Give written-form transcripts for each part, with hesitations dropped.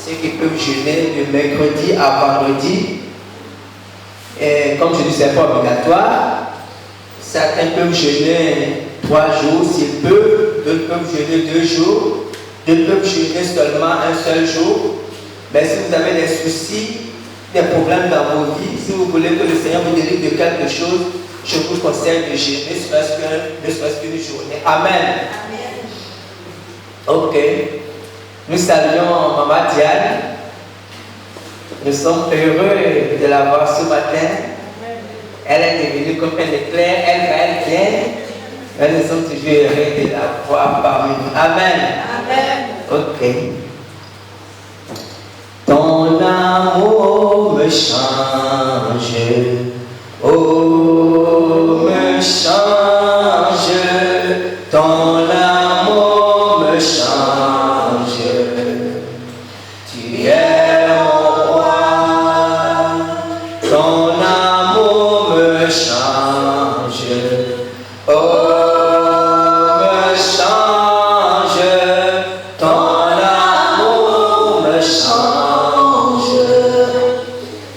ceux qui peuvent jeûner de mercredi à vendredi. Et comme je dis, ce n'est pas obligatoire. Certains peuvent jeûner 3 jours s'ils peuvent, d'autres peuvent jeûner 2 jours, d'autres peuvent jeûner seulement un seul jour. Mais si vous avez des soucis, des problèmes dans vos vies, si vous voulez que le Seigneur vous délivre de quelque chose, je vous conseille de jeûner, ne serait-ce qu'une journée. Amen. Ok. Nous saluons Maman Diane. Nous sommes heureux de la voir ce matin. Elle est devenue comme un éclair, elle vient. Mais nous sommes toujours heureux de la voir parmi nous. Amen. Amen. Ok. Ton amour me change. Oh, me change. Ton amour me change. Tu es mon roi. Ton amour me change. Oh, me change. Ton amour me change.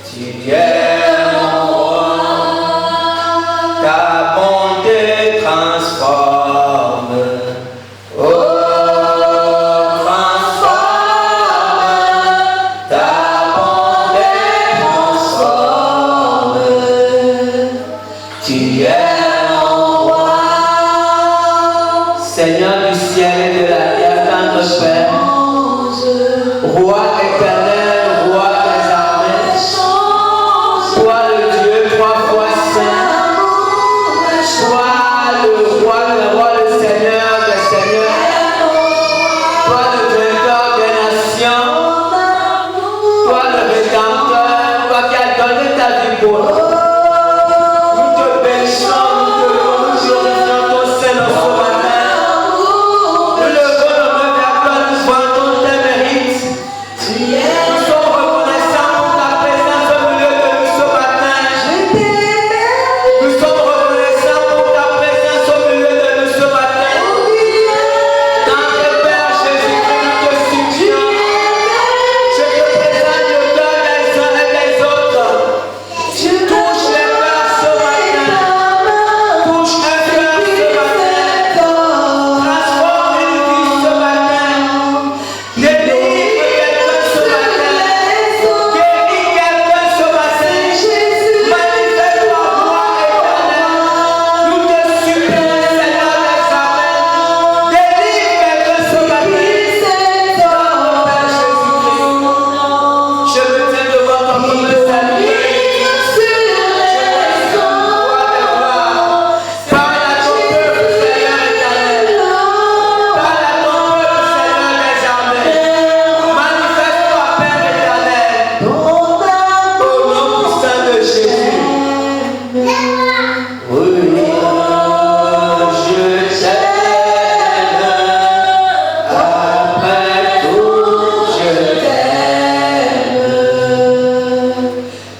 Tu es mon roi. Ta bonté transforme. Oh, Seigneur du ciel et de la terre, notre Père, Roi éternel, Roi des armées, toi le Dieu 3 fois saint, toi le Roi, le Seigneur des seigneurs, toi le vainqueur des nations, toi le Rédempteur, toi qui as donné ta vie pour nous. Nous te bénissons, nous te louons, nous glorifions ton Saint-Nom ce matin. Nous levons nos mains vers toi, nous vantons tes mérites. Nous sommes reconnaissants pour ta présence au milieu de nous ce matin. Nous sommes reconnaissants pour ta présence au milieu de nous ce matin. Dans tes Père Jésus-Christ, nous te supplions. Je te présente le cœur des uns et des autres. Touche les cœurs ce matin. Touche un cœur ce matin. Transforme une vie ce matin. Délivre quelqu'un ce matin. Guéris quelqu'un ce matin. Manifeste-toi, roi éternel. Nous te supplions, Seigneur des armées. Délivre quelqu'un ce matin. Dans le Père Jésus-Christ. Je me tiens devant toi pour me saluer. Parle à ton peuple, Seigneur éternel. Parle à ton peuple, Seigneur des armées. Manifeste-toi, Père éternel. Au nom puissant de Jésus. Oui, je t'aime. Après tout, je t'aime.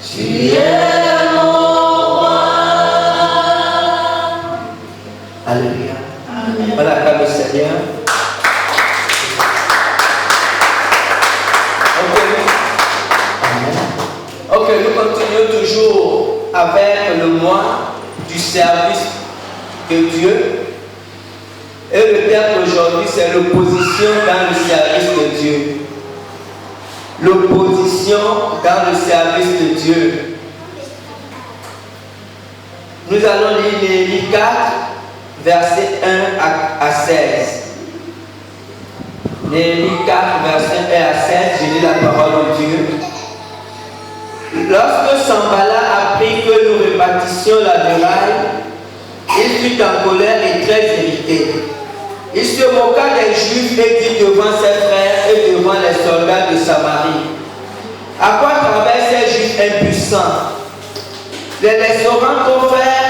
Tu es mon roi. Alléluia. On acclame le Seigneur. Ok, nous continuons toujours avec le mois du service de Dieu. Et le thème d'aujourd'hui, c'est l'opposition dans le service de Dieu. L'opposition dans le service de Dieu. Nous allons lire Néhémie 4, versets 1 à 16. Néhémie 4, versets 1 à 16, je lis la parole de Dieu. Lorsque Sanballat apprit que nous répartissions la muraille, il fut en colère et très irrité. Il se moqua des Juifs et dit devant ses frères et devant les soldats de Samarie: à quoi travaillent ces Juifs impuissants? Les laisseront ton frère?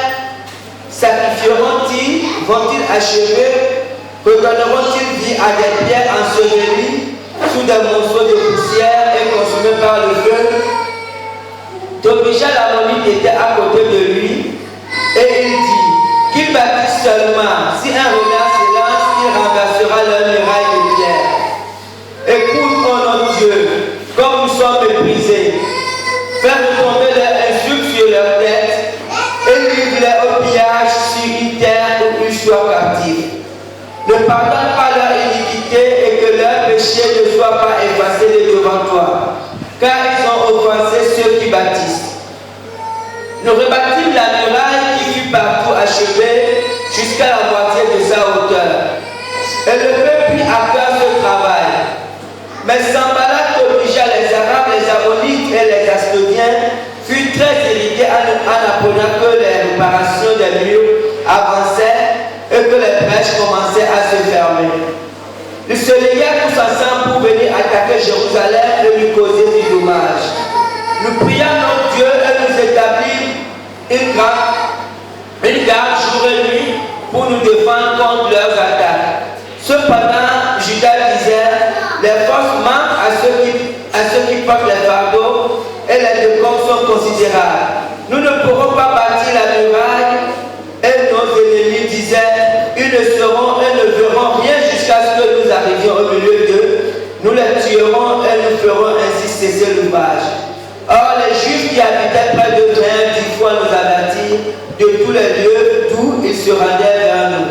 Sacrifieront-ils? Vont-ils achever? Redonneront-ils vie à des pierres ensevelies sous des monceaux de poussière et consumées par le feu? Tobija l'Ammonite était à côté de lui et il dit qu'il bâtisse seulement. Si un renard s'élance, il renversera leur muraille de pierre. Écoute, oh notre Dieu, péché ne soit pas effacé de devant toi, car ils ont offensé ceux qui bâtissent. Nous rebâtîmes la muraille qui fut partout achevée jusqu'à la moitié de sa hauteur. Et le peuple prit à cœur ce travail. Mais Sanballat obligea les Arabes, les Ammonites et les Asdodiens, furent très irrités en apprenant que les réparations des murs avançaient et que les brèches commençaient à se fermer. Ils se lièrent tous ensemble pour venir attaquer Jérusalem et lui causer du dommage. Nous prions notre Dieu et nous établîmes une garde jour et nuit pour nous défendre contre leurs attaques. Cependant, Judas disait, les forces manquent à ceux qui portent les fardeaux et les décombres sont considérables. Nous ne pourrons pas bâtir la muraille. Et nos ennemis disaient, ils ne seront et ne verront rien jusqu'à ce que nous arrivions au milieu d'eux. Nous les tuerons et nous ferons ainsi cesser l'ouvrage. Or, les Juifs qui habitaient près de Train 10 fois nous avertirent de tous les lieux d'où ils se rendaient vers nous.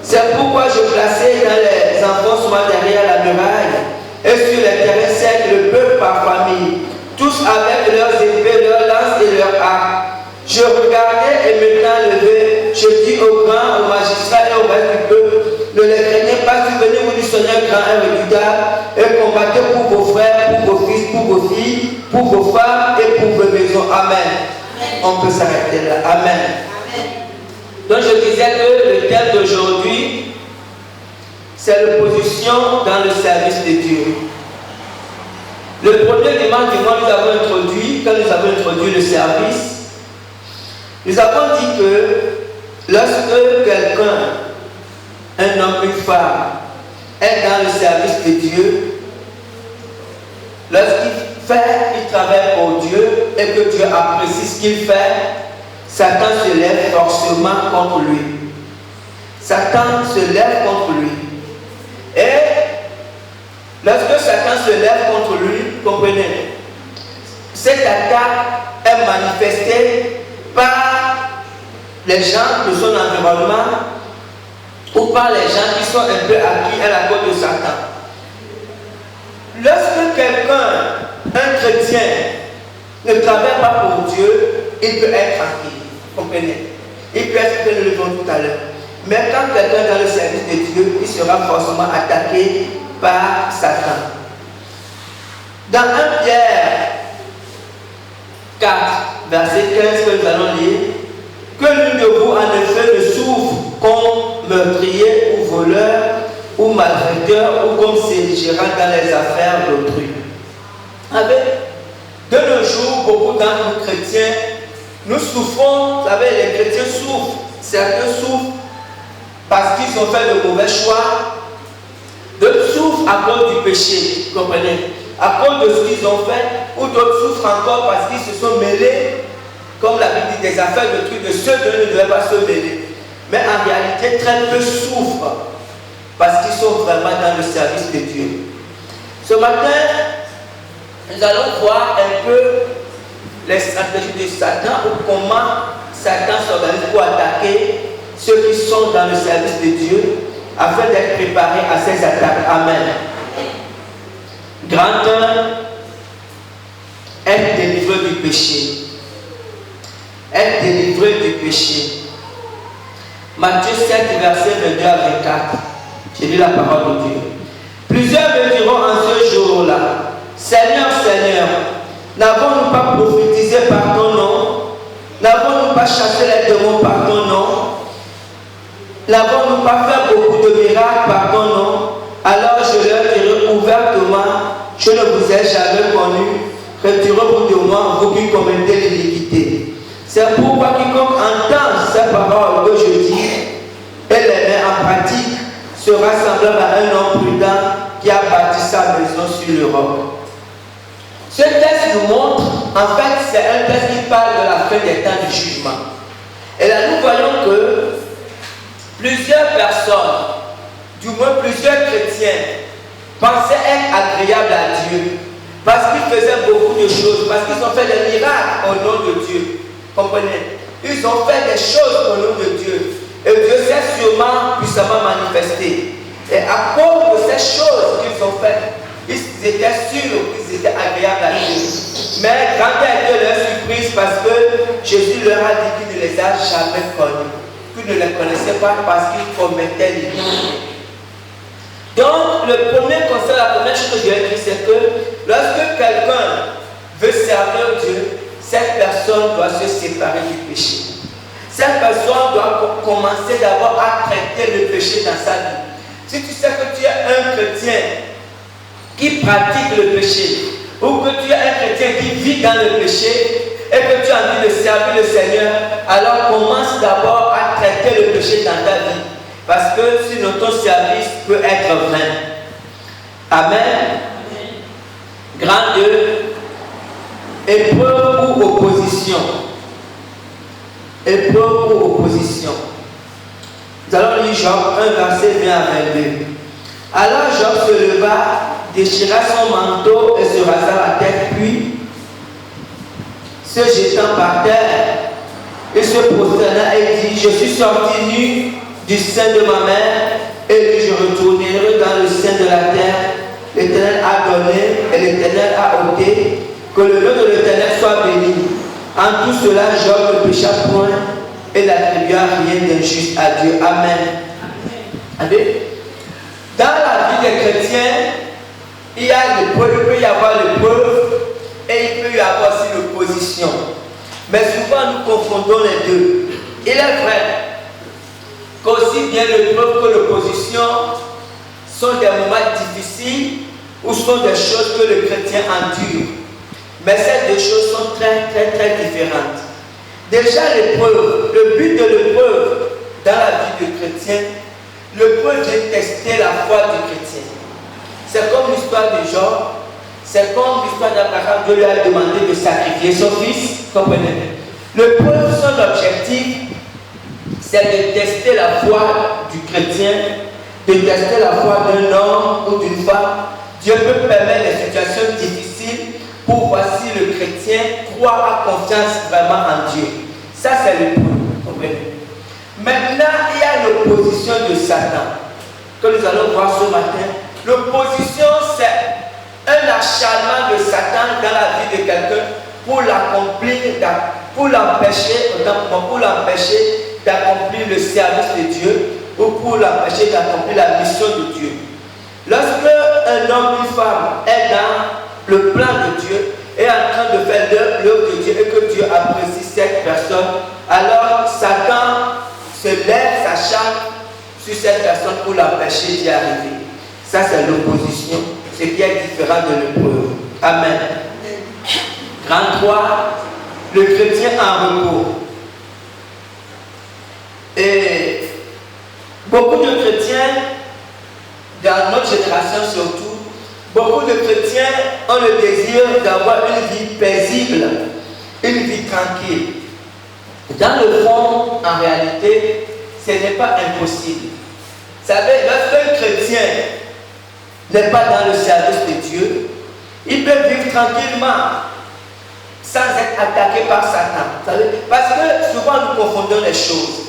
C'est pourquoi je plaçais dans les enfoncements derrière la muraille et sur les terrains secs le peuple par famille, tous avec leurs épées, leurs lances et leurs arcs. Je regardais et m'étant levé, je dis aux grands, aux magistrats et au reste du peuple, ne les craignez pas, souvenez-vous du Seigneur grand et redoutable, et combattez pour vos frères, pour vos fils, pour vos filles, pour vos femmes et pour vos maisons. Amen. On peut s'arrêter là. Amen. Donc je disais que le thème d'aujourd'hui, c'est l'opposition dans le service de Dieu. Le premier dimanche du mois, quand nous avons introduit le service, nous avons dit que lorsque quelqu'un, un homme, une femme, est dans le service de Dieu, il travaille pour Dieu et que Dieu apprécie ce qu'il fait, Satan se lève forcément contre lui. Satan se lève contre lui. Et lorsque Satan se lève contre lui, comprenez, cette attaque est manifestée par les gens de son environnement ou par les gens qui sont un peu acquis à la cause de Satan. Lorsque quelqu'un, un chrétien, ne travaille pas pour Dieu, il peut être tranquille. Comprenez? Il peut être que nous le voyons tout à l'heure. Mais quand quelqu'un est dans le service de Dieu, il sera forcément attaqué par Satan. Dans 1 Pierre 4, verset 15 que nous allons lire, que l'une de vous en effet ne souffre comme meurtrier ou voleur ou malfaiteur ou comme gérant dans les affaires d'autrui. De nos jours, beaucoup d'entre nous chrétiens, nous souffrons, vous savez, les chrétiens souffrent, certains souffrent parce qu'ils ont fait de mauvais choix, d'autres souffrent à cause du péché, comprenez, à cause de ce qu'ils ont fait, ou d'autres souffrent encore parce qu'ils se sont mêlés, comme la Bible dit, des affaires de trucs de ceux dont ils ne devaient pas se mêler. Mais en réalité, très peu souffrent parce qu'ils sont vraiment dans le service de Dieu. Ce matin, nous allons voir un peu les stratégies de Satan ou comment Satan s'organise pour attaquer ceux qui sont dans le service de Dieu afin d'être préparés à ces attaques. Amen. Grand 1, être délivré du péché. Être délivré du péché. Matthieu 7, verset 22 à 24. J'ai lu la parole de Dieu. Plusieurs me diront en ce jour-là, Seigneur, Seigneur, n'avons-nous pas prophétisé par ton nom? N'avons-nous pas chassé les démons par ton nom? N'avons-nous pas fait beaucoup de miracles par ton nom? Alors je leur dirai ouvertement, je ne vous ai jamais connu. Retirez-vous de moi, vous qui commettez l'iniquité. C'est pourquoi quiconque entend ces paroles que je dis et les met en pratique sera semblable à un homme prudent qui a bâti sa maison sur le roc. Ce texte nous montre, en fait, c'est un texte qui parle de la fin des temps du jugement. Et là, nous voyons que plusieurs personnes, du moins plusieurs chrétiens, pensaient être agréables à Dieu parce qu'ils faisaient beaucoup de choses, parce qu'ils ont fait des miracles au nom de Dieu. Comprenez? Ils ont fait des choses au nom de Dieu. Et Dieu s'est sûrement puissamment manifesté. Et à cause de ces choses qu'ils ont faites, ils étaient sûrs qu'ils étaient agréables à Dieu. Mais grande a été leur surprise parce que Jésus leur a dit qu'il ne les a jamais connus, qu'ils ne les connaissaient pas parce qu'ils commettaient l'iniquité. Donc, le premier conseil, la première chose que je vais dire, c'est que lorsque quelqu'un veut servir Dieu, cette personne doit se séparer du péché. Cette personne doit commencer d'abord à traiter le péché dans sa vie. Si tu sais que tu es un chrétien qui pratique le péché, ou que tu es un chrétien qui vit dans le péché, et que tu as envie de servir le Seigneur, alors commence d'abord à traiter le péché dans ta vie. Parce que sinon ton service peut être vain. Amen. Grand Dieu. Épreuve ou opposition. Épreuve ou opposition. Nous allons lire Job 1, verset 20 à 22. Alors Job se leva, déchira son manteau et se rasa la tête, puis, se jetant par terre, il se prosterna et dit, je suis sorti nu du sein de ma mère, et je retournerai dans le sein de la terre. L'Éternel a donné et l'Éternel a ôté. Que le nom de l'Éternel soit béni. En tout cela, Job ne pécha point et n'attribua rien d'injuste à Dieu. Amen. Amen. Dans la vie des chrétiens, il peut y avoir l'épreuve et il peut y avoir aussi l'opposition. Mais souvent, nous confondons les deux. Il est vrai qu'aussi bien l'épreuve que l'opposition sont des moments difficiles ou sont des choses que le chrétien endure. Mais ces deux choses sont très différentes. Déjà l'épreuve, le but de l'épreuve dans la vie du chrétien, l'épreuve vient tester la foi du chrétien. C'est comme l'histoire de Job, c'est comme l'histoire d'Abraham. Dieu lui a demandé de sacrifier son fils, comprenez. L'épreuve, son objectif, c'est de tester la foi du chrétien, de tester la foi d'un homme ou d'une femme. Dieu peut permettre des situations difficiles pour voir si le chrétien croit à confiance vraiment en Dieu. Ça, c'est l'épreuve. Maintenant, il y a l'opposition de Satan, que nous allons voir ce matin. L'opposition, c'est un acharnement de Satan dans la vie de quelqu'un pour l'empêcher d'accomplir le service de Dieu ou pour l'empêcher d'accomplir la mission de Dieu. Lorsque un homme ou une femme est dans le plan de Dieu, est en train de faire l'œuvre de Dieu et que Dieu apprécie cette personne, alors Satan se lève, s'acharne sur cette personne pour l'empêcher d'y arriver. Ça, c'est l'opposition, ce qui est différent de l'épreuve. Amen. Grand 3, le chrétien en repos. Et beaucoup de chrétiens, dans notre génération surtout, beaucoup de chrétiens ont le désir d'avoir une vie paisible, une vie tranquille. Dans le fond, en réalité, ce n'est pas impossible. Vous savez, lorsqu'un chrétien n'est pas dans le service de Dieu, il peut vivre tranquillement, sans être attaqué par Satan. Vous savez, parce que souvent nous confondons les choses.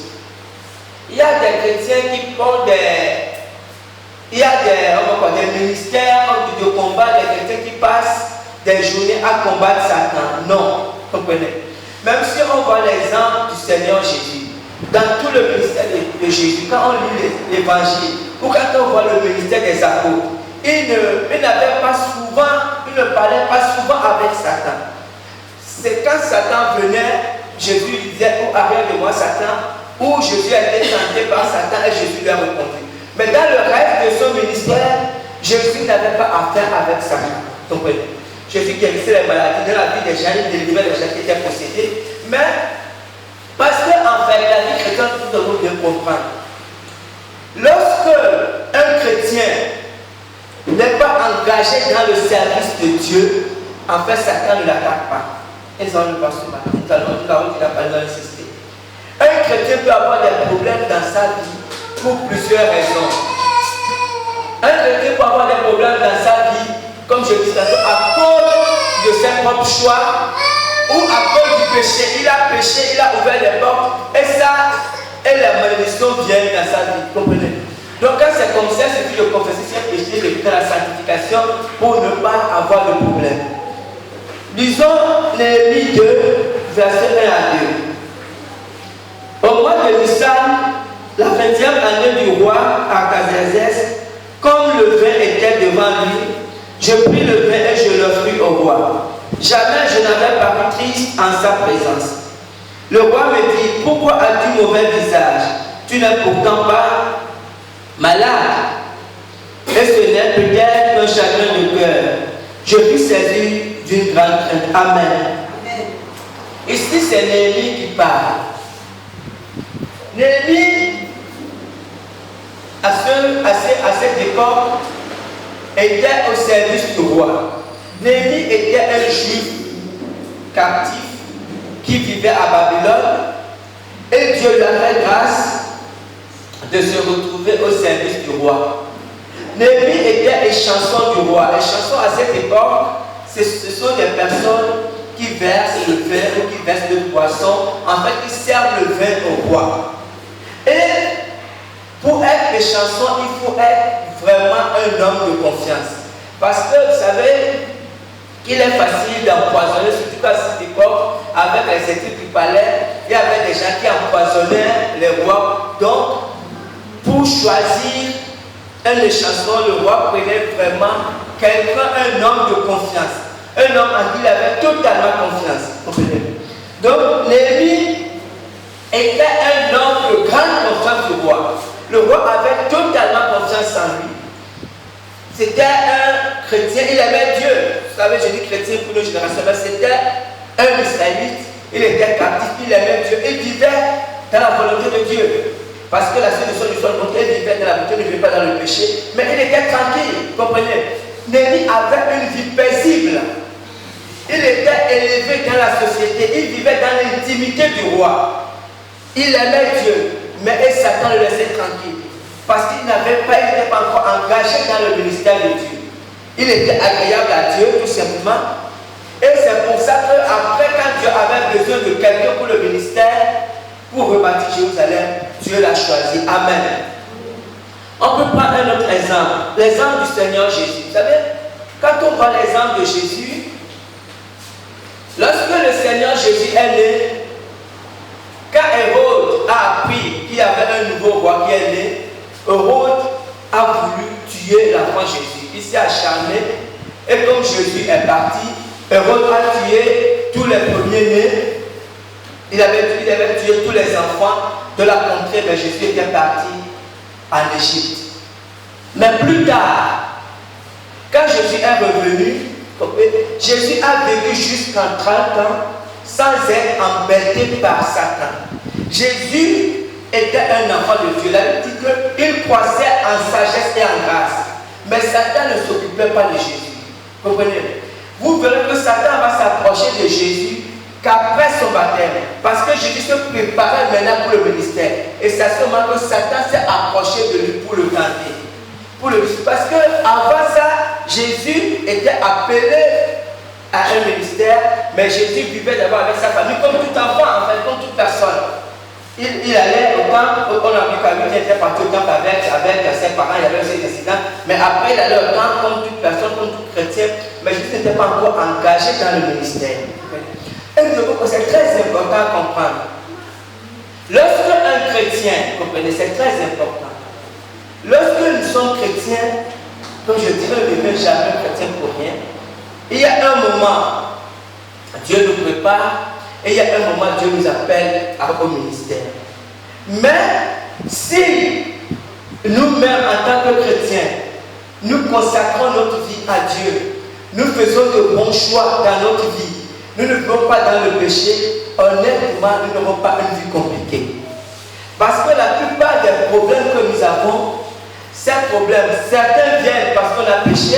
Il y a des chrétiens qui font des ministères de combat, des chrétiens qui passent des journées à combattre Satan. Non, comprenez. Même si on voit l'exemple du Seigneur Jésus, dans tout le ministère de Jésus, quand on lit l'évangile, ou quand on voit le ministère des apôtres, il n'avait pas souvent, il ne parlait pas souvent avec Satan. C'est quand Satan venait, Jésus lui disait, oh, arrête de moi Satan, ou Jésus a été tenté par Satan et Jésus lui a répondu. Mais dans le reste de son ministère, Jésus n'avait pas affaire avec Satan. Comprenez? Jésus guérissait les maladies dans la vie des gens, il délivrait les gens qui étaient possédés. Mais, parce qu'en fait, la vie chrétienne, nous devons bien comprendre. Lorsque un chrétien n'est pas engagé dans le service de Dieu, en fait, Satan ne l'attaque pas. Et ça, on le voit ce matin. Nous l'avons dit, il n'a pas insisté. Un chrétien peut avoir des problèmes dans sa vie pour plusieurs raisons. Un chrétien peut avoir des problèmes dans sa vie, comme je disais, à cause de ses propres choix ou à cause du péché. Il a péché, il a ouvert les portes et ça, et la malédiction vient dans sa vie. Comprenez? Donc quand c'est comme ça, il suffit de confesser ses péchés, de faire la sanctification pour ne pas avoir de problème. Lisons Néhémie 2, versets 1 à 2. Au mois de Nissan, la 20e année du roi Artaxerxès, comme le vin était devant lui, je pris le vin et je l'offris au roi. Jamais je n'avais paru triste en sa présence. Le roi me dit, pourquoi as-tu mauvais visage? Tu n'es pourtant pas malade. Et ce n'est peut-être qu'un chagrin de cœur. Je fus saisi d'une grande crainte. Amen. Ici, c'est Néhémie qui parle. Néhémie, à cette époque, était au service du roi. Néhémie était un juif captif qui vivait à Babylone et Dieu lui a fait grâce de se retrouver au service du roi. Néhémie était échanson du roi. Échanson à cette époque, ce sont des personnes qui versent le vin ou qui versent le poisson, en fait, qui servent le vin au roi. Et pour être échanson, il faut être vraiment un homme de confiance. Parce que vous savez qu'il est facile d'empoisonner, surtout à cette époque, avec les équipes du palais, il y avait des gens qui empoisonnaient les rois. Donc, pour choisir un échanson, le roi prenait vraiment quelqu'un, un homme de confiance. Un homme en qui il avait totalement confiance. Donc, Néhémie était un homme de grande confiance du roi. Le roi avait totalement confiance en lui. C'était un chrétien, il aimait Dieu. Vous savez, je dis chrétien pour nos générations, mais c'était un israélite. Il était captif, il aimait Dieu. Il vivait dans la volonté de Dieu. Parce que la solution du sol, il vivait dans la volonté, il ne vivait pas dans le péché. Mais il était tranquille, comprenez. Néhémie avait une vie paisible. Il était élevé dans la société, il vivait dans l'intimité du roi. Il aimait Dieu, mais Satan le laissait tranquille. Parce qu'il n'était pas encore engagé dans le ministère de Dieu. Il était agréable à Dieu, tout simplement. Et c'est pour ça qu'après, quand Dieu avait besoin de quelqu'un pour le ministère, pour rebâtir Jérusalem, Dieu l'a choisi. Amen. On peut prendre un autre exemple, l'exemple du Seigneur Jésus. Vous savez, quand on prend l'exemple de Jésus, lorsque le Seigneur Jésus est né, quand Hérode a appris qu'il y avait un nouveau roi qui est né, Hérode a voulu tuer l'enfant Jésus. Il s'est acharné et comme Jésus est parti, Hérode a tué tous les premiers-nés. Il avait tué tous les enfants de la contrée, mais Jésus était parti en Égypte. Mais plus tard, quand Jésus est revenu, Jésus a vécu jusqu'en 30 ans sans être embêté par Satan. Jésus était un enfant de Dieu. La Bible dit qu'il croissait en sagesse et en grâce. Mais Satan ne s'occupait pas de Jésus. Comprenez? Vous verrez que Satan va s'approcher de Jésus qu'après son baptême. Parce que Jésus se préparait maintenant pour le ministère. Et c'est à ce moment que Satan s'est approché de lui pour le tenter. Parce qu'avant ça, Jésus était appelé à un ministère, mais Jésus vivait d'abord avec sa famille, comme tout enfant, en fait, comme toute personne. Il allait au camp, on a vu qu'il était parti au camp avec ses parents, il y avait ses descendants, mais après il allait au camp comme toute personne, comme tout chrétien, mais Jésus n'était pas encore engagé dans le ministère. Et c'est très important à comprendre. Lorsque un chrétien, comprenez, c'est très important. Lorsque nous sommes chrétiens, comme je dirais, ne devenez jamais chrétien pour rien. Il y a un moment, Dieu nous prépare, et il y a un moment, Dieu nous appelle au ministère. Mais si nous-mêmes, en tant que chrétiens, nous consacrons notre vie à Dieu, nous faisons de bons choix dans notre vie, nous ne vivons pas dans le péché, honnêtement, nous n'aurons pas une vie compliquée. Parce que la plupart des problèmes que nous avons, ces problèmes, certains viennent parce qu'on a péché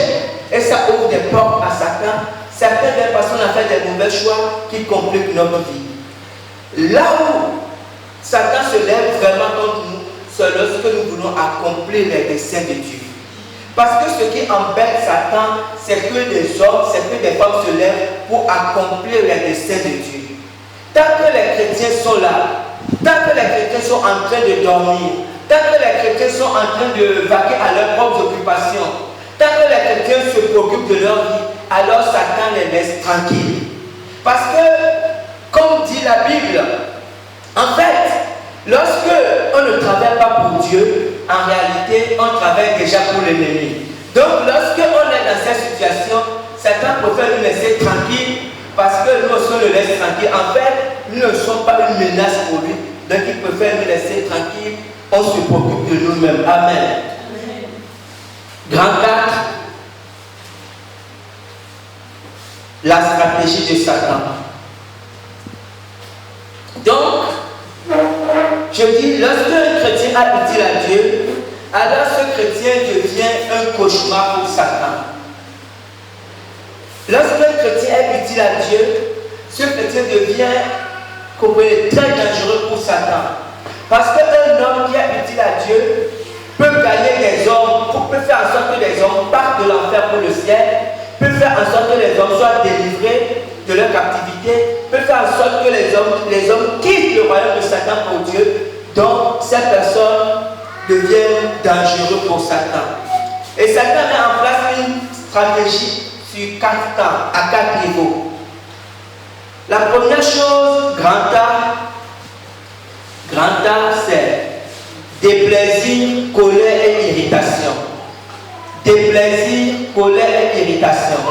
et ça ouvre des portes à Satan. Certains viennent parce qu'on a fait des mauvais choix qui compliquent notre vie. Là où Satan se lève vraiment contre nous, c'est lorsque nous voulons accomplir les desseins de Dieu. Parce que ce qui embête Satan, c'est que des hommes, c'est que des femmes se lèvent pour accomplir les desseins de Dieu. Tant que les chrétiens sont là, tant que les chrétiens sont en train de dormir, tant que les chrétiens sont en train de vaquer à leurs propres occupations, tant que les chrétiens se préoccupent de leur vie, alors Satan les laisse tranquilles. Parce que, comme dit la Bible, en fait, lorsque on ne travaille pas pour Dieu, en réalité, on travaille déjà pour l'ennemi. Donc, lorsque on est dans cette situation, Satan préfère nous laisser tranquilles parce que nous, si on le laisse tranquille, en fait, nous ne sommes pas une menace pour lui. Donc, il préfère nous laisser tranquilles. On se préoccupe de nous-mêmes. Amen. Grand 4. La stratégie de Satan. Donc, je dis, lorsque un chrétien a utile à Dieu, alors ce chrétien devient un cauchemar pour Satan. Lorsqu'un chrétien est utile à Dieu, ce chrétien devient très dangereux pour Satan. Parce qu'un homme qui est utile à Dieu peut gagner des hommes, peut faire en sorte que les hommes partent de l'enfer pour le ciel, peut faire en sorte que les hommes soient délivrés de leur captivité, peut faire en sorte que les hommes quittent le royaume de Satan pour Dieu. Donc, cette personne devient dangereux pour Satan. Et Satan met en place une stratégie sur 4 temps, à 4 niveaux. La première chose, grand A, c'est déplaisir, colère et irritation. Déplaisir, colère et irritation.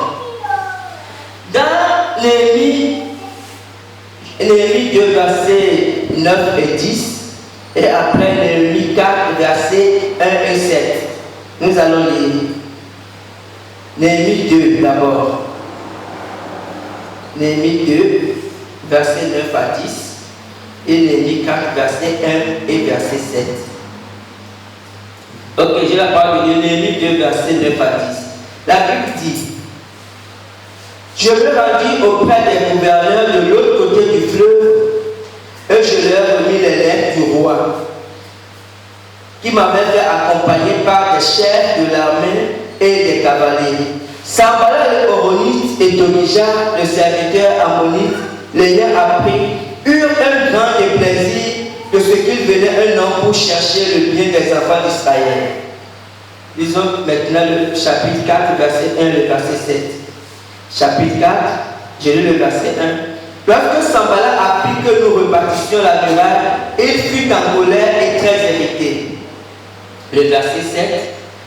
Dans Néhémie 2, versets 9 et 10, et après Néhémie 4, versets 1 et 7, nous allons lire. Néhémie 2 d'abord. Néhémie 2, versets 9 à 10. Et Néhémie 4, verset 1 et verset 7. Ok, j'ai la parole de Néhémie 2, verset 9 à 10. La Bible dit: je me rendis auprès des gouverneurs de l'autre côté du fleuve et je leur remis les lettres du roi qui m'avait fait accompagner par des chefs de l'armée et des cavaliers. Sanballat le Horonite et Tobija, le serviteur ammonite, l'ayant appris, eurent un grand déplaisir de ce qu'il venait un homme pour chercher le bien des enfants d'Israël. Lisons maintenant le chapitre 4, verset 1, le verset 7. Chapitre 4, j'ai lu le verset 1. Lorsque Sanballat apprit que nous rebâtissions la muraille, il fut en colère et très irrité. Le verset 7.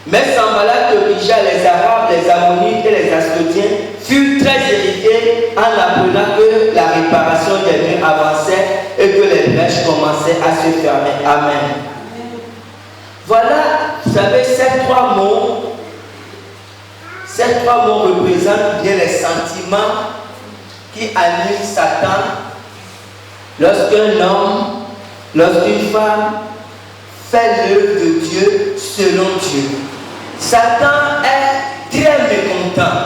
Mais Sanballat, Tobija, les Arabes, les Ammonites et les Ascodiens furent très irrités en apprenant que la réparation des murs avançait et que les brèches commençaient à se fermer. Amen. Voilà, vous savez, ces trois mots représentent bien les sentiments qui animent Satan lorsqu'un homme, lorsqu'une femme fait l'œuvre de Dieu selon Dieu. Satan est très mécontent.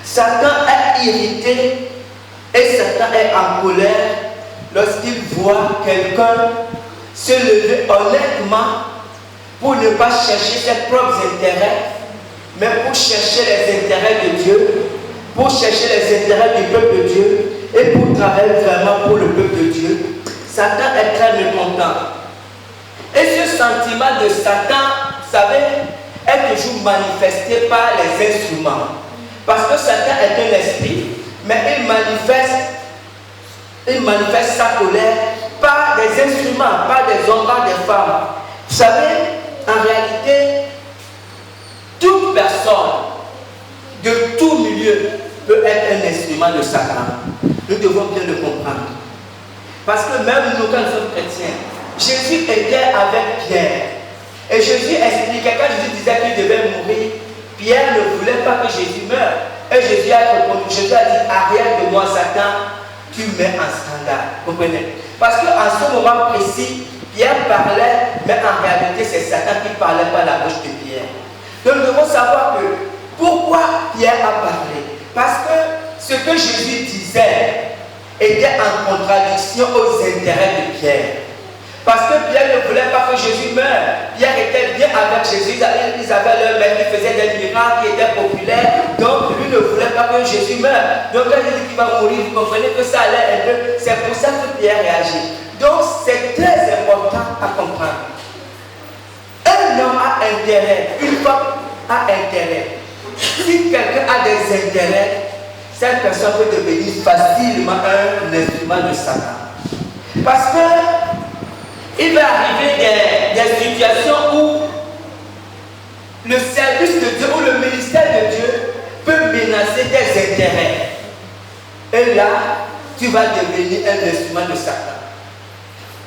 Satan est irrité et Satan est en colère lorsqu'il voit quelqu'un se lever honnêtement pour ne pas chercher ses propres intérêts, mais pour chercher les intérêts de Dieu, pour chercher les intérêts du peuple de Dieu et pour travailler vraiment pour le peuple de Dieu. Satan est très mécontent. Et ce sentiment de Satan, vous savez, est toujours manifesté par les instruments. Parce que Satan est un esprit, mais il manifeste sa colère par des instruments, par des hommes, par des femmes. Vous savez, en réalité, toute personne de tout milieu peut être un instrument de Satan. Nous devons bien le comprendre. Parce que même nous, quand nous sommes chrétiens, Jésus était avec Pierre. Et Jésus expliquait, quand Jésus disait qu'il devait mourir, Pierre ne voulait pas que Jésus meure. Et Jésus a répondu, Jésus a dit, arrière de moi Satan, tu mets en scandale. Comprenez? Parce qu'en ce moment précis, Pierre parlait, mais en réalité c'est Satan qui parlait par la bouche de Pierre. Donc nous devons savoir que, pourquoi Pierre a parlé? Parce que ce que Jésus disait était en contradiction aux intérêts de Pierre. Parce que Pierre ne voulait pas que Jésus meure. Pierre était bien avec Jésus. Ils avaient leur maître qui faisait des miracles, qui était populaire. Donc lui ne voulait pas que Jésus meure. Donc quand il dit qu'il va mourir, vous comprenez que ça allait un peu. C'est pour ça que Pierre réagit. Donc c'est très important à comprendre. intérêt, une femme a intérêt. Si quelqu'un a des intérêts, cette personne peut devenir facilement un instrument de Satan. Parce que il va arriver des situations où le service de Dieu ou le ministère de Dieu peut menacer tes intérêts. Et là, tu vas devenir un instrument de Satan.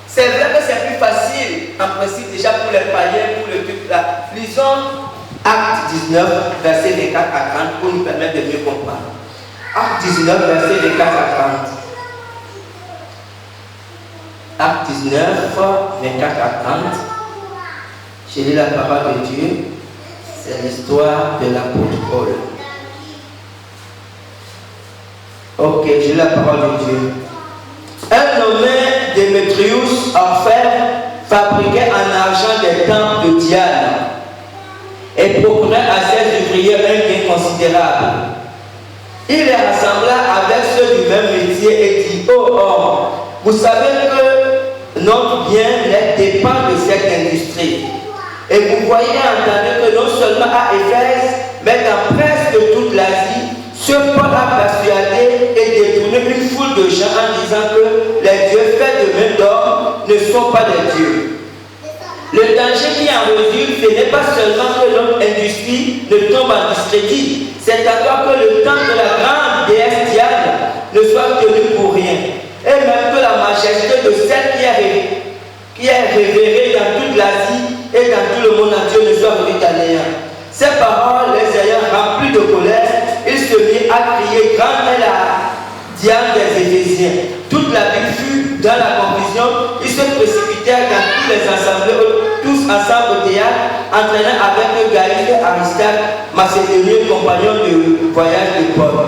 C'est vrai que c'est plus facile, en principe, déjà pour les païens, pour le truc là. Lisons Acte 19, verset 24 à 30, pour nous permettre de mieux comprendre. Acte 19, verset 24 à 30. Acte 19, 24 à 30. J'ai lu la parole de Dieu. C'est l'histoire de l'apôtre Paul. Ok, j'ai lu la parole de Dieu. Un nommé Démétrius, orfèvre, fabriquait en argent des temples de Diane et procurait à ses ouvriers un gain considérable. Il les rassembla avec ceux du même métier et dit: ô homme, vous savez que notre bien dépend de cette industrie. Et vous voyez et entendez que non seulement à Éphèse, mais dans presque toute l'Asie, ce Paul a persuadé et détourné une foule de gens en disant que les dieux faits de main d'homme ne sont pas des dieux. Le danger qui en résulte, ce n'est pas seulement que notre industrie ne tombe en discrédit, c'est encore que le temple de la grande déesse Diane ne soit tenu pour rien. Et même que la majesté de celle qui est révérée dans toute l'Asie et dans tout le monde entier ne soit réduite à néant. Ces paroles, les ayant remplis de colère, il se mit à crier: grande est la Diane des Éphésiens. Toute la ville fut dans la confusion. Ils se précipitèrent dans tous les assemblées, tous ensemble au théâtre, entraînant avec eux Gaius et Aristarque, macédoniens, compagnons de voyage de Paul.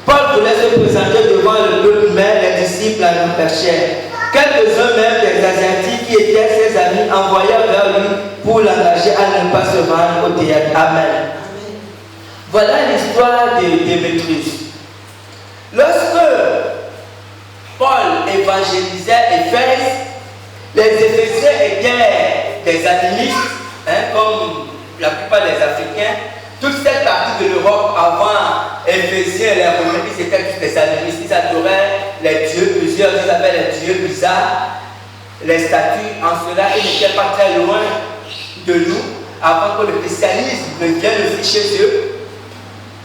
Paul voulait se présenter devant le peuple, mais les disciples en empêchèrent. Quelques-uns même des Asiatiques qui étaient ses amis envoyèrent vers lui pour l'engager à ne pas se rendre au théâtre. Amen. Voilà l'histoire de Démétrius. Lorsque Paul évangélisait Éphèse, les Éphésiens étaient des animistes, comme la plupart des Africains. Toute cette partie de l'Europe avant Éphésiens et les Romains, ils étaient tous des animistes. Ils adoraient les dieux, plusieurs, ils avaient les dieux bizarres, les statues. En cela, ils n'étaient pas très loin de nous avant que le christianisme ne vienne aussi chez eux.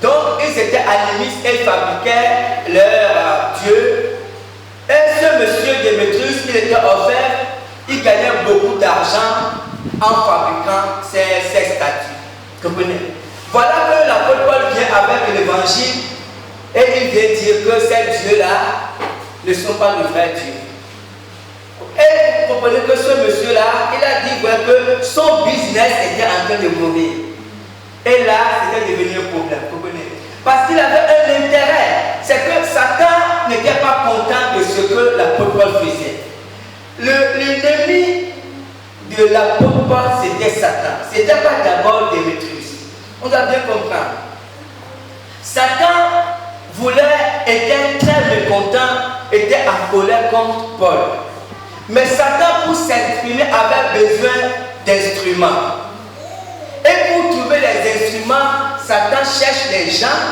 Donc, ils étaient animistes et ils fabriquaient leurs dieux. Et ce monsieur Démétrius, il était offert, il gagnait beaucoup d'argent en fabriquant ces statues. Comprenez? Voilà que l'apôtre Paul vient avec l'évangile et il vient dire que ces dieux-là ne sont pas de vrais dieux. Et vous comprenez que ce monsieur-là, il a dit que son business était en train de mourir. Et là, c'était devenu un problème. Vous comprenez? Parce qu'il avait un intérêt. C'est que Satan n'était pas content de ce que l'apôtre Paul faisait. L'ennemi de l'apôtre Paul, c'était Satan. Ce n'était pas d'abord Démétrius. On doit bien comprendre. Satan était très mécontent, était en colère contre Paul. Mais Satan, pour s'exprimer, avait besoin d'instruments. Et pour trouver les instruments, Satan cherche des gens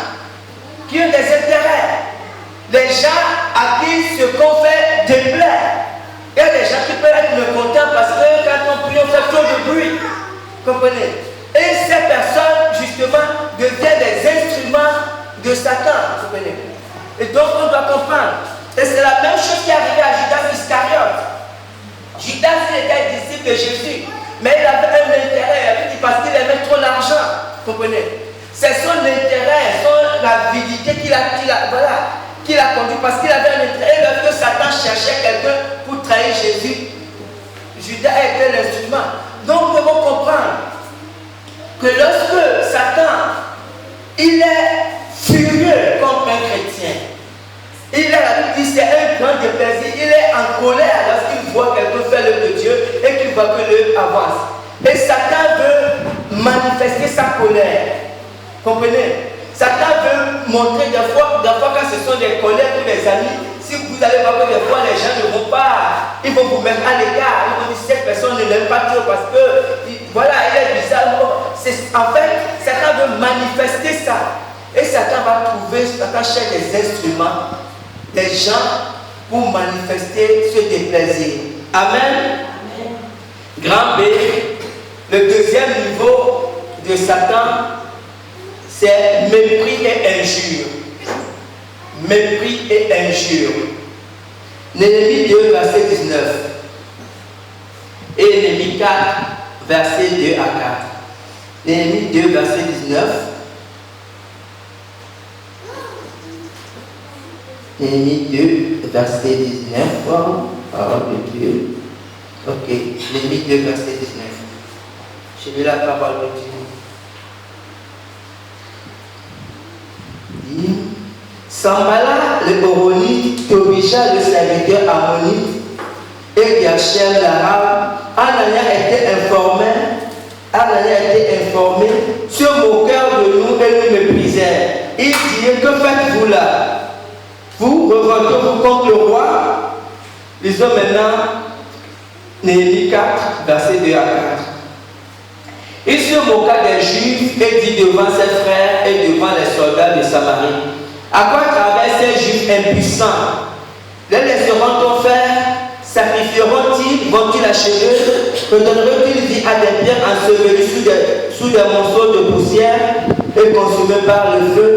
qui ont des intérêts. Les gens à qui ce qu'on fait déplaît. Il y a des gens qui peuvent être mécontents parce que quand on prie, on fait trop de bruit. Comprenez? Et ces personnes, justement, deviennent des instruments de Satan. Comprenez? Et donc, on doit comprendre. Et c'est la même chose qui est arrivée à Judas Iscariote. Judas, il était disciple de Jésus. Mais il avait un intérêt, parce qu'il aimait trop l'argent. Comprenez? C'est son intérêt, l'avidité qu'il a conduit, parce qu'il avait un intérêt. Et lorsque Satan cherchait quelqu'un pour trahir Jésus, Judas était l'instrument. Donc nous devons comprendre que lorsque Satan, il est furieux contre un chrétien, c'est un grand déplaisir, il est en colère lorsqu'il voit quelqu'un faire l'œuvre de Dieu et qu'il voit que l'œuvre avance. Et Satan veut manifester sa colère. Comprenez? Satan veut montrer des fois quand ce sont des collègues ou des amis, si vous vous allez voir que des fois les gens ne vont pas, ils vont vous mettre à l'écart. Ils vont dire cette personne ne l'aime pas trop parce que, voilà, il est bizarre. En fait, Satan veut manifester ça. Et Satan va trouver, Satan cherche des instruments, des gens pour manifester ce déplaisir. Amen. Amen. Grand B, le deuxième niveau de Satan, c'est mépris et injure. Mépris et injure. Néhémie 2, verset 19. Et Néhémie 4, verset 2 à 4. Néhémie 2, verset 19. Néhémie 2, verset 19. Parole de Dieu. Ok. Néhémie 2, verset 19. Je lis la parole de Dieu. Sambala le Horonite, Tobija le serviteur ammonite et Gachem l'arabe, Anania était informé, se moquèrent de nous et nous méprisèrent. Il disait, que faites-vous là? Vous revoltez-vous contre le roi? Lisons maintenant Néhémie 4, verset 2 à 4. Il se moqua des Juifs et dit devant ses frères et devant les soldats de Samarie: à quoi travers ces Juifs impuissants? Les laisseront-on faire? Sacrifieront-ils? Vont-ils achever? Redonneront-ils vie à des pierres ensevelies sous des monceaux de poussière et consumées par le feu?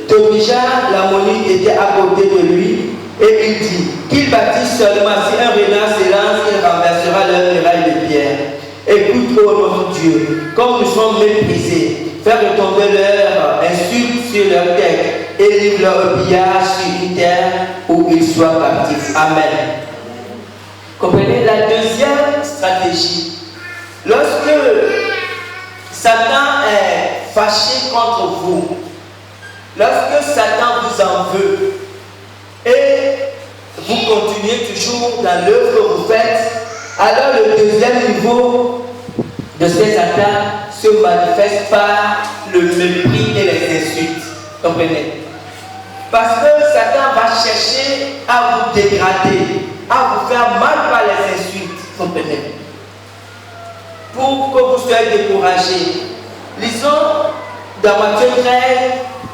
Tobija, l'ammonite, était à côté de lui et il dit qu'il bâtisse seulement. Si un renard s'élance, il renversera leur muraille de pierre. Écoute, ô notre Dieu, comme nous sommes méprisés, fais retomber leur insulte sur leur tête et livre leur pillage sur une terre où ils soient captifs. Amen. Comprenez la deuxième stratégie. Lorsque Satan est fâché contre vous, lorsque Satan vous en veut et vous continuez toujours dans l'œuvre que vous faites, alors le deuxième niveau de ces attaques se manifeste par le mépris et les insultes. Comprenez? Parce que Satan va chercher à vous dégrader, à vous faire mal par les insultes. Comprenez? Pour que vous soyez découragés. Lisons dans Matthieu 13,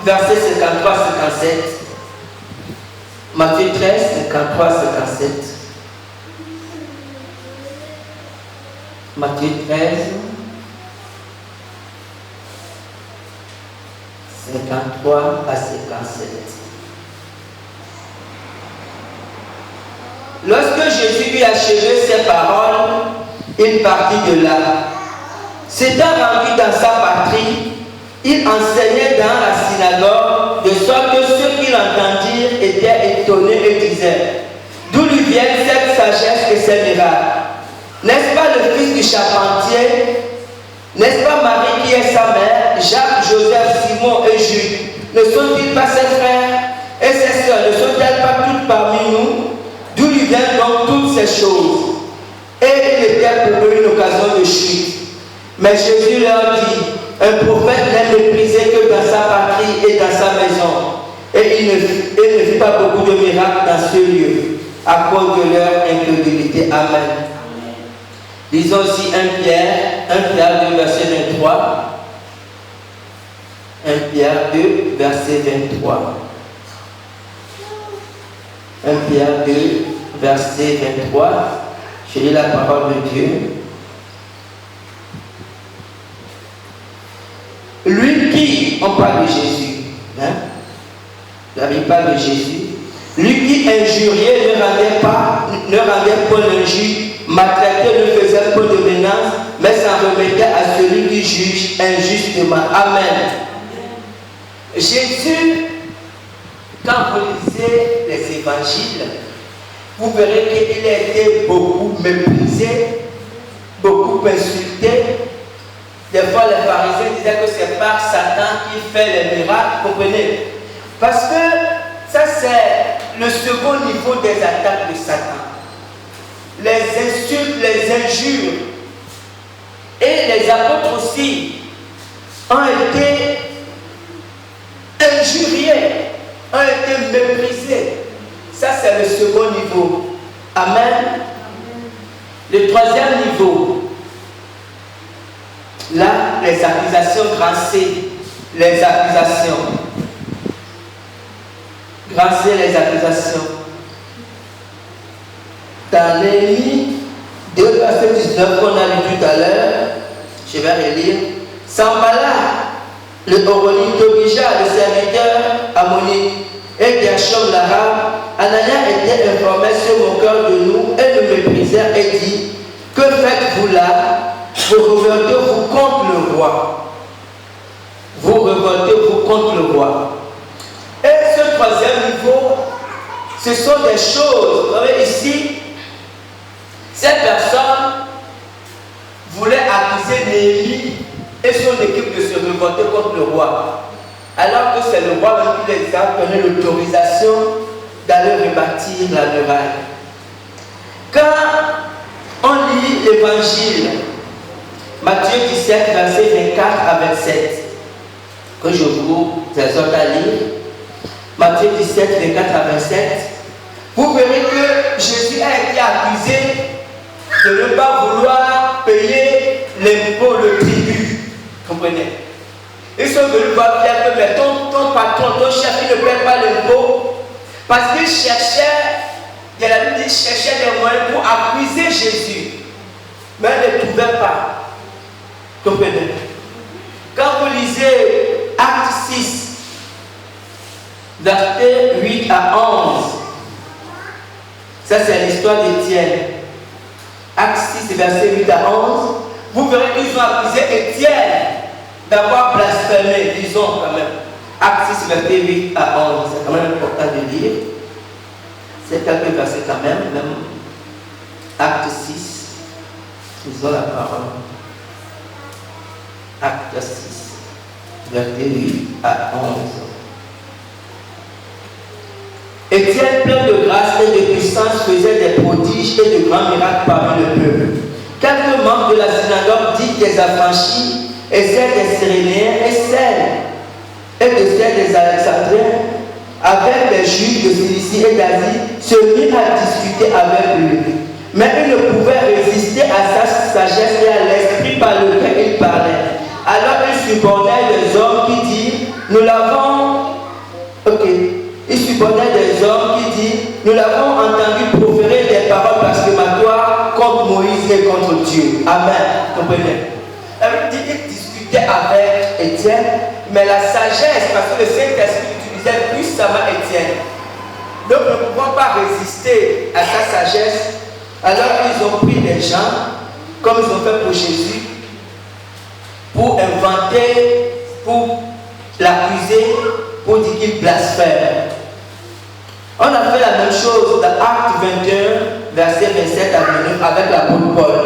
verset 53-57. Matthieu 13, 53-57. Matthieu 13, 53 à 57. Lorsque Jésus eut achevé ses paroles, il partit de là. S'étant rendu dans sa patrie, il enseignait dans la synagogue, de sorte que ceux qui l'entendirent étaient étonnés et disaient: d'où lui viennent cette sagesse et ces miracles? N'est-ce pas le fils du charpentier? N'est-ce pas Marie qui est sa mère, Jacques, Joseph, Simon et Jude? Ne sont-ils pas ses frères et ses sœurs? Ne sont-elles pas toutes parmi nous? D'où lui viennent donc toutes ces choses? Et il était pour eux une occasion de chute. Mais Jésus leur dit: un prophète n'est méprisé que dans sa patrie et dans sa maison. Et il ne fit pas beaucoup de miracles dans ce lieu, à cause de leur incrédulité. Amen. Lisons aussi 1 Pierre 2, verset 23. 1 Pierre 2, verset 23. 1 Pierre 2, verset 23. Je lis la parole de Dieu. Lui qui, on parle de Jésus, hein? La Bible parle de Jésus. Lui qui injuriait ne rendait pas l'injure, maltraitait, ne faisait pas de menace, mais s'en remettait à celui qui juge injustement. Amen. Jésus, quand vous lisez les évangiles, vous verrez qu'il a été beaucoup méprisé, beaucoup insulté. Des fois, les pharisiens disaient que c'est par Satan qui fait les miracles. Comprenez? Parce que ça, c'est le second niveau des attaques de Satan. Les insultes, les injures. Et les apôtres aussi ont été injuriés, ont été méprisés. Ça, c'est le second niveau. Amen. Le troisième niveau, là, les accusations grassées. Les accusations. Grasser les accusations. Dans Néhémie 2, verset 19 qu'on a lu tout à l'heure, je vais relire. Sanballat, le Horonite, Tobija, le serviteur ammonite, et Gershom l'arabe, Anania était informé sur mon cœur de nous et nous méprisèrent et dit: que faites-vous là? Vous révoltez-vous contre le roi. Vous révoltez-vous contre le roi. Et ce troisième niveau, ce sont des choses. Vous voyez ici, cette personne voulait accuser Néhémie et son équipe de se révolter contre le roi. Alors que c'est le roi qui les a donné l'autorisation d'aller rebâtir la muraille. Quand on lit l'évangile, Matthieu 17, versets 24 à 27, que je vous exhorte à lire, Matthieu 17, 24 à 27, vous verrez que Jésus a été accusé de ne pas vouloir payer l'impôt, le tribut. Comprenez? Ils sont venus voir Pierre que mais ton patron, ton chef, il ne paie pas l'impôt parce qu'il cherchait, il a dit, cherchait des moyens pour accuser Jésus. Mais il ne trouvait pas. Comprenez? Quand vous lisez Acte 6, versets 8 à 11, ça c'est l'histoire d'Étienne. Acte 6, versets 8 à 11, vous verrez qu'ils ont accusé Étienne d'avoir blasphémé, disons quand même. Acte 6, verset 8 à 11, c'est quand même important de lire. C'est quelques versets quand même. Acte 6, disons la parole. Acte 6, verset 8 à 11. Étienne, plein de grâce et de puissance, faisait des prodiges et de grands miracles parmi le peuple. Quelques membres de la synagogue dits des affranchis, et celles des Cyrénéens et de celles des Alexandriens, avec les Juifs de Cilicie et d'Asie, se mirent à discuter avec lui. Mais ils ne pouvaient résister à sa sagesse et à l'esprit par lequel il parlait. Alors ils subornaient des hommes qui disent, nous l'avons... Ils subornaient des hommes qui disent, nous l'avons entendu proférer des paroles blasphématoires contre Moïse et contre Dieu. Amen. Comprenez? Il discutait avec Étienne, mais la sagesse, parce que le Saint-Esprit utilisait puissamment Étienne. Donc nous ne pouvons pas résister à sa sagesse. Alors ils ont pris des gens, comme ils ont fait pour Jésus, pour inventer, pour l'accuser, pour dire qu'il blasphème. On a fait la même chose dans Acte 21, verset 27 à 29 avec l'apôtre Paul.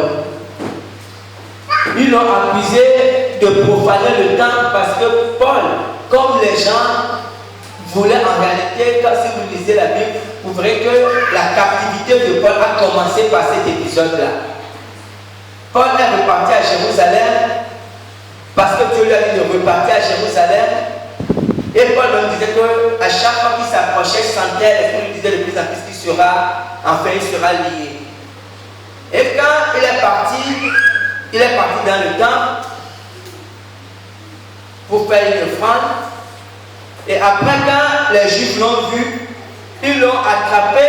Ils l'ont accusé de profaner le temple parce que Paul, comme les gens voulaient en réalité, quand si vous lisez la Bible, vous verrez que la captivité de Paul a commencé par cet épisode-là. Paul est reparti à Jérusalem parce que Dieu lui a dit de repartir à Jérusalem. Et Paul me disait qu'à chaque fois qu'il s'approchait, sentait, l'Esprit lui disait de plus en plus qu'il sera, enfin il sera lié. Et quand il est parti dans le temple pour faire une offrande. Et après, quand les Juifs l'ont vu, ils l'ont attrapé.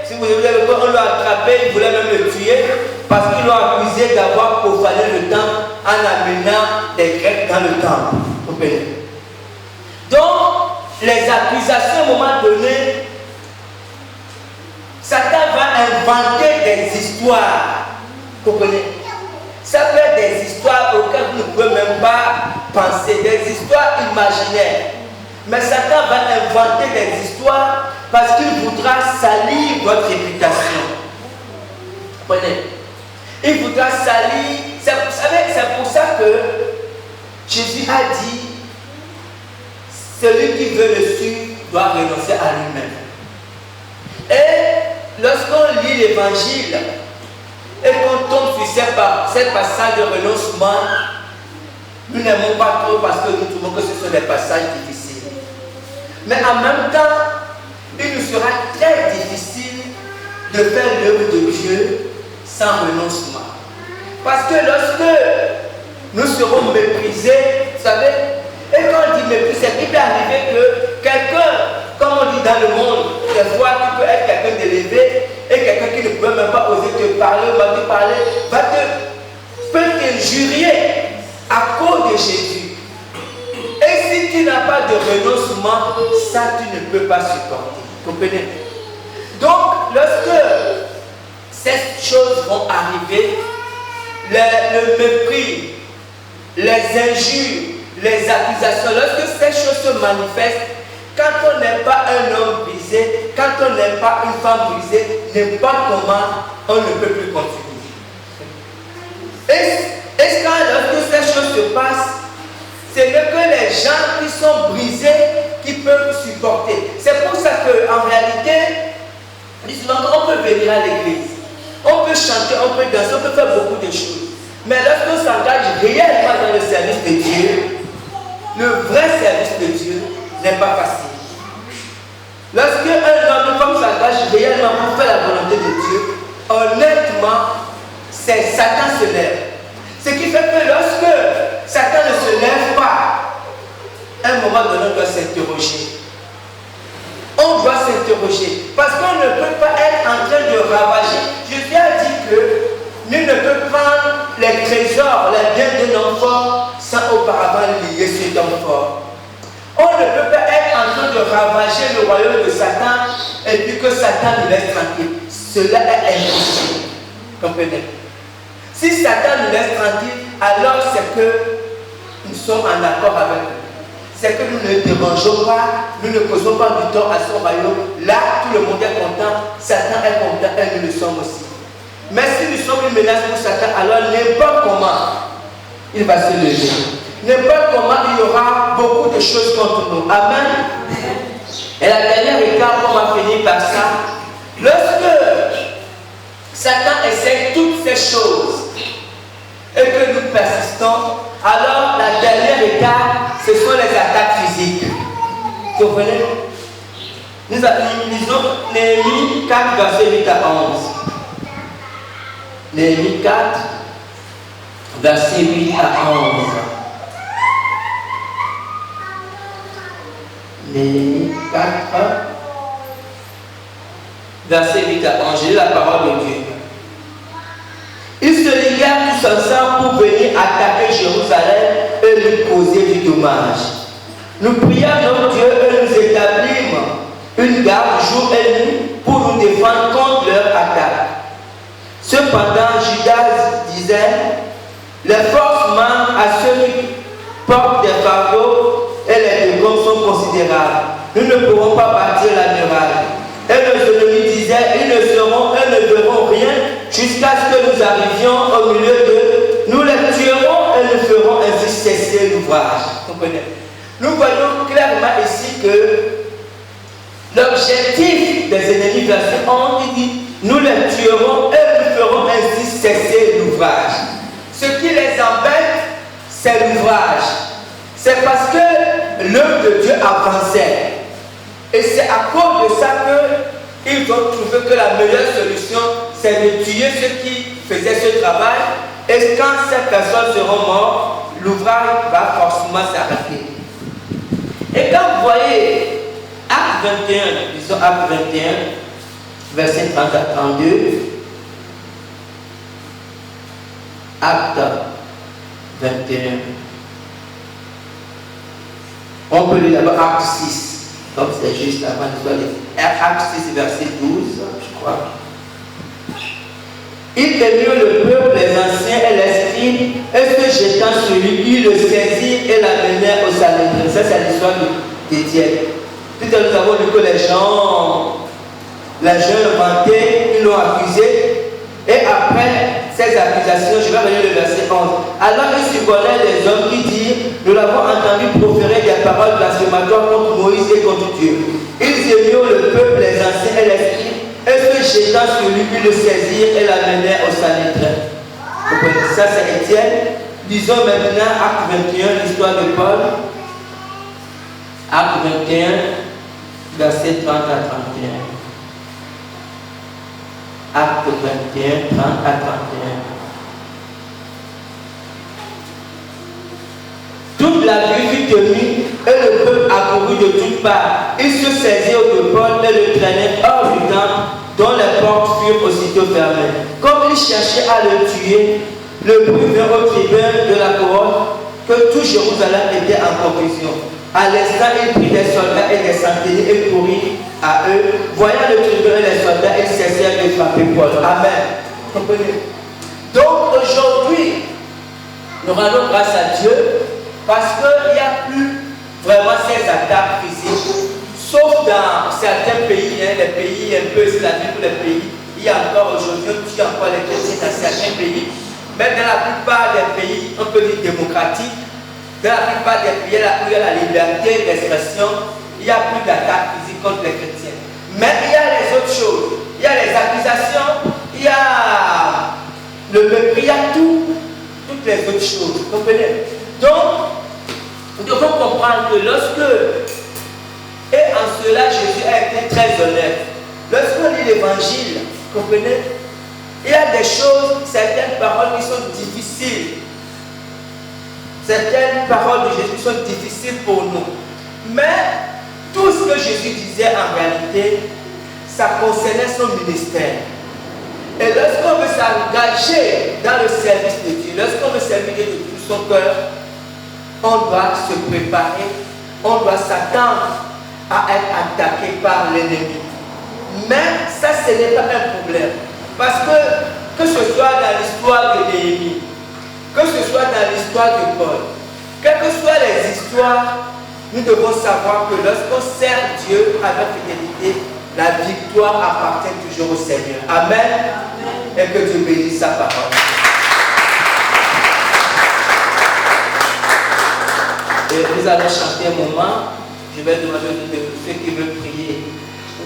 Si vous avez vu, on l'a attrapé, ils voulaient même le tuer parce qu'ils l'ont accusé d'avoir profané le temple en amenant des Grecs dans le temple. Donc, les accusations, à un moment donné, Satan va inventer des histoires. Vous comprenez? Ça peut être des histoires auxquelles vous ne pouvez même pas penser, des histoires imaginaires. Mais Satan va inventer des histoires parce qu'il voudra salir votre réputation. Vous comprenez? Il voudra salir. Vous savez, c'est pour ça que Jésus a dit, celui qui veut le suivre doit renoncer à lui-même. Et lorsqu'on lit l'évangile et qu'on tombe sur cette passage de renoncement, nous n'aimons pas trop parce que nous trouvons que ce sont des passages difficiles. Mais en même temps, il nous sera très difficile de faire l'œuvre de Dieu sans renoncement. Parce que lorsque nous serons méprisés, vous savez, et quand on dit mépris, c'est qu'il peut arriver que quelqu'un, comme on dit dans le monde, des fois tu peux être quelqu'un d'élevé et quelqu'un qui ne peut même pas oser te parler, peut t'injurier à cause de Jésus. Et si tu n'as pas de renoncement, ça tu ne peux pas supporter. Vous comprenez? Donc, lorsque ces choses vont arriver, le mépris, les injures, les accusations, lorsque ces choses se manifestent, quand on n'est pas un homme brisé, quand on n'est pas une femme brisée, n'importe comment, on ne peut plus continuer. Et quand lorsque ces choses se passent, ce n'est que les gens qui sont brisés qui peuvent supporter. C'est pour ça qu'en réalité, on peut venir à l'église, on peut chanter, on peut danser, on peut faire beaucoup de choses. Mais lorsqu'on s'engage réellement dans le service de Dieu, le vrai service de Dieu n'est pas facile. Lorsque un homme, une femme s'engage réellement pour faire la volonté de Dieu, honnêtement, c'est Satan se lève. Ce qui fait que lorsque Satan ne se lève pas, à un moment donné, on doit s'interroger. On doit s'interroger. Parce qu'on ne peut pas être en train de ravager. Jésus a dit que nul ne peut prendre les trésors, les biens d'un homme fort sans auparavant lier cet homme fort. On ne peut pas être en train de ravager le royaume de Satan et puis que Satan nous laisse tranquille. Cela est impossible. Comprenez? Si Satan nous laisse tranquille, alors c'est que nous sommes en accord avec lui. C'est que nous ne dérangeons pas, nous ne causons pas du tort à son royaume. Là, tout le monde est content, Satan est content et nous le sommes aussi. Mais si nous sommes une menace pour Satan, alors n'importe comment, il va se lever. N'importe comment, il y aura beaucoup de choses contre nous. Amen. Et la dernière étape, on va finir par ça. Lorsque Satan essaie toutes ces choses et que nous persistons, alors la dernière étape, ce sont les attaques physiques. Vous comprenez? Nous lisons Néhémie 4, verset 8 à 11. Néhémie 4, verset 8 à 11. Néhémie 4, verset 8 à 11. J'ai la parole de Dieu. Ils se liguèrent tous ensemble pour venir attaquer Jérusalem et lui causer du dommage. Nous priâmes notre Dieu et nous établîmes une garde jour et nuit pour nous défendre contre leur attaque. Cependant, Judas disait, les forces manquent à ceux qui portent des fardeaux et les décombres sont considérables. Nous ne pourrons pas bâtir la muraille. Et nos ennemis disaient, ils ne seront et ne verront rien jusqu'à ce que nous arrivions au milieu d'eux. Nous les tuerons et nous ferons ainsi cesser l'ouvrage. Nous voyons clairement ici que l'objectif des ennemis, verset 11, il dit, nous les tuerons et nous ferons ainsi cesser l'ouvrage. Ce qui les embête, c'est l'ouvrage. C'est parce que l'œuvre de Dieu avançait. Et c'est à cause de ça qu'ils ont trouvé que la meilleure solution, c'est de tuer ceux qui faisaient ce travail. Et quand ces personnes seront mortes, l'ouvrage va forcément s'arrêter. Et quand vous voyez Acte 21, disons Acte 21, verset 30 à 32, Acte 21, on peut lire d'abord Acte 6. Donc c'est juste avant l'histoire de Acte 6, verset 12, je crois. Ils réunirent le peuple, les anciens et les scribes, et se jetant sur lui, ils le saisirent et l'amenèrent au Sanhédrin. Ça, c'est l'histoire d'Étienne. Tout à l'heure, nous avons lu que les gens le vantaient, ils l'ont accusé, et après ces accusations, je vais relire le verset 11. Alors ils survenaient des hommes qui dirent, nous l'avons entendu proférer des paroles blasphématoires contre Moïse et contre Dieu. Ils émirent le peuple, les anciens et les scribes, et se jetant sur lui, ils le saisirent et l'amenèrent au Sanhédrin. Vous connaissez ça, c'est Étienne. Disons maintenant Acte 21, l'histoire de Paul. Acte 21, verset 30 à 31. Acte 21, 30 à 31. Toute la ville fut tenue et le peuple accourut de toutes parts. Ils se saisirent de Paul et le traînaient hors du temple, dont les portes furent aussitôt fermées. Comme ils cherchaient à le tuer, le bruit vint au tribun de la couronne que tout Jérusalem était en confusion. À l'instant, il prit des soldats et des centeniers et courut à eux. Voyant le tribun et les soldats, ils cessèrent de frapper Paul. Amen. Comprenez? Donc aujourd'hui, nous rendons grâce à Dieu parce qu'il n'y a plus vraiment ces attaques physiques. Sauf dans certains pays, les pays un peu islamiques ou les pays, il y a encore aujourd'hui, on tue encore les chrétiens dans certains pays. Mais dans la plupart des pays, on peut dire démocratiques, dans la plupart des pays où il y a la liberté d'expression, il n'y a plus d'attaques physiques contre les chrétiens. Mais il y a les autres choses. Il y a les accusations, il y a le mépris, il y a toutes les autres choses. Vous comprenez? Donc, nous devons comprendre que lorsque, et en cela Jésus a été très honnête, lorsqu'on lit l'évangile, vous comprenez? Il y a des choses, certaines paroles qui sont difficiles. Certaines paroles de Jésus sont difficiles pour nous. Mais tout ce que Jésus disait en réalité, ça concernait son ministère. Et lorsqu'on veut s'engager dans le service de Dieu, lorsqu'on veut servir Dieu de tout son cœur, on doit se préparer, on doit s'attendre à être attaqué par l'ennemi. Mais ça, ce n'est pas un problème. Parce que ce soit dans l'histoire de Néhémie, que ce soit dans l'histoire de Paul, quelles que soient les histoires, nous devons savoir que lorsqu'on sert Dieu avec fidélité, la victoire appartient toujours au Seigneur. Amen. Et que Dieu bénisse sa parole. Et nous allons chanter un moment. Je vais demander de ceux qui veulent prier.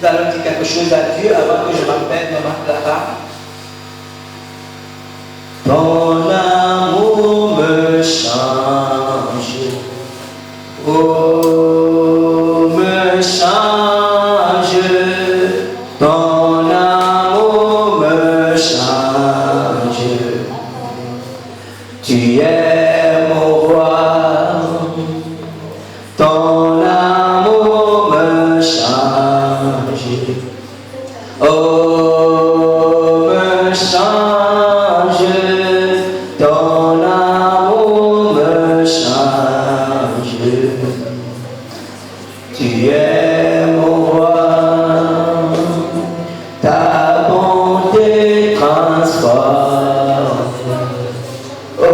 Nous allons dire quelque chose à Dieu avant que je m'appelle Maman Clara. Ton amour me change, oh me change, ton amour me change, tu es mon roi, ton amour me change, oh me change. Tu es mon roi, ta bonté transforme, oh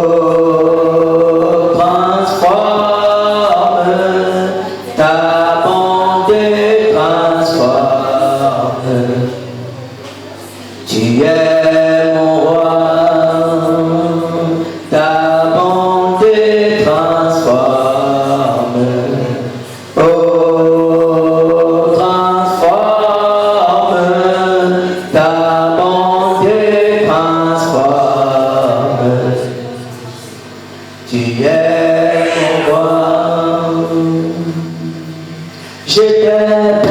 transforme, ta bonté transforme. Tu es mon roi, ta bonté transforme. Je t'ai